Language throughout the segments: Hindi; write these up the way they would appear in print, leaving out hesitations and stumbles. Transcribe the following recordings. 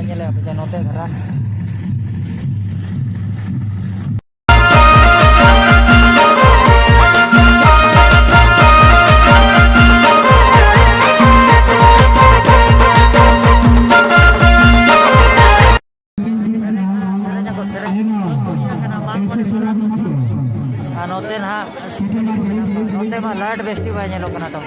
nyele apa note ngara. Note na note mah light besti ba nyelo kana to.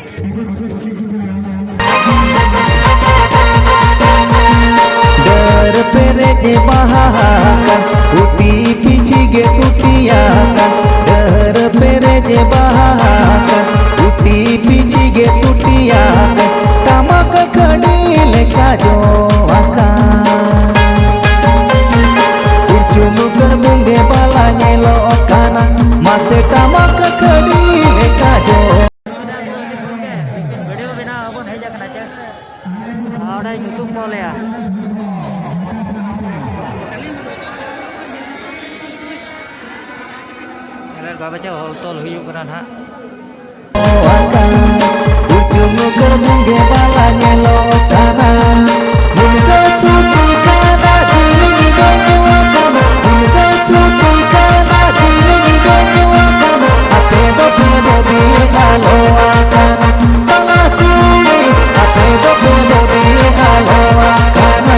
डर पेरे जे बहाकर उठी पीछी गे सुटियाकर डर पेरे जे बहाकर उठी पीछी गे सुटियाकर टमक खड़ी लेका जो आका चुमुकर बुंगे बाला nyelo kana masih टमक खड़ी लेका जो वीडियो बिना अपन है जा kana चे आवड़ा YouTube को ले आ अरे बाबा होल तोल हुयु kana ना चुमुकर बुंगे बाला nyelo kana मुनगा सुटी kana दिलनी गजुआ kana मुनगा सुटी kana दिलनी गजुआ kana ape do biye alo kana tanga suri ape do biye alo kana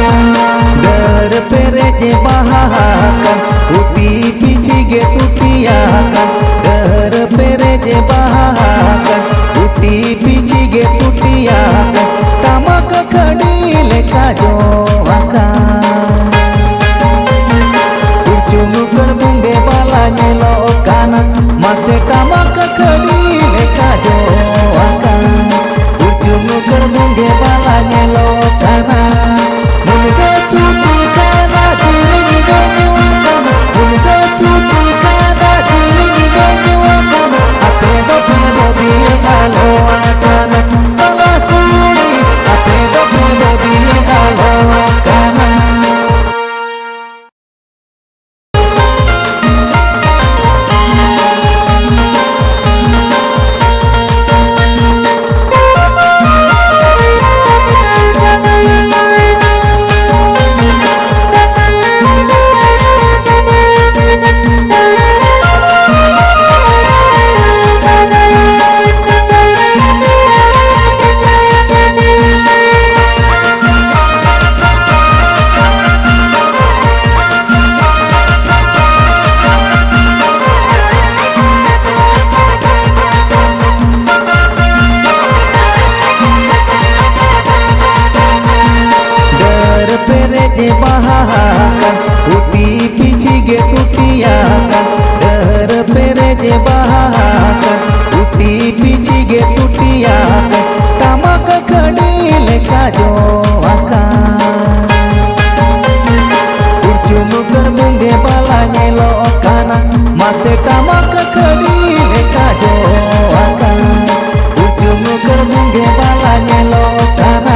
डर पेरे जे बहाकर उठी पीछी गे सुटियाकर डर पेरे जे बहाकर उठी पीछी गे सुटियाकर टमक खड़ी लेका जो आका चुमुकर बुंगे बाला nyelo kana masih टमक खड़ी लेका जो आका चुमुकर बुंगे बाला nyelo kana मुनगा सुटी kana दिलनी गजुआ kana मुनगा सुटी kana दिलनी गजुआ kana ape do biye alo kana tanga suri ape do biye alo kana बहाकर उठी पीछी गे सुटियाकर डर पेरे जे बहाकर उठी पीछी गे सुटियाकर टमक खड़ी लेका जो आका चुमुकर बुंगे बाला nyelo kana masih टमक खड़ी लेका जो आका चुमुकर बुंगे बाला nyelo kana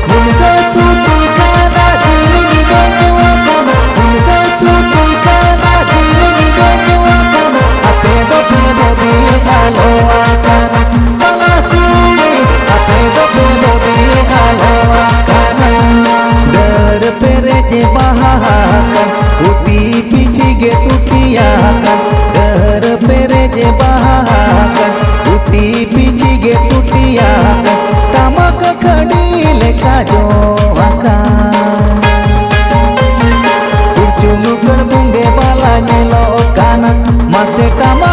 मुनगा सुटी kana दिलनी गजुआ kana मुनगा सुटी kana दिलनी गजुआ kana ape do biye alo kana tanga suri ape do biye alo kana डर पेरे जे बहाकर उठी पीछी गे सुटियाकर डर पेरे जे बहाकर उठी पीछी गे सुटियाकर टमक खड़ी लेका जो आका चुमुकर बुंगे बाला nyelo kana masih टमक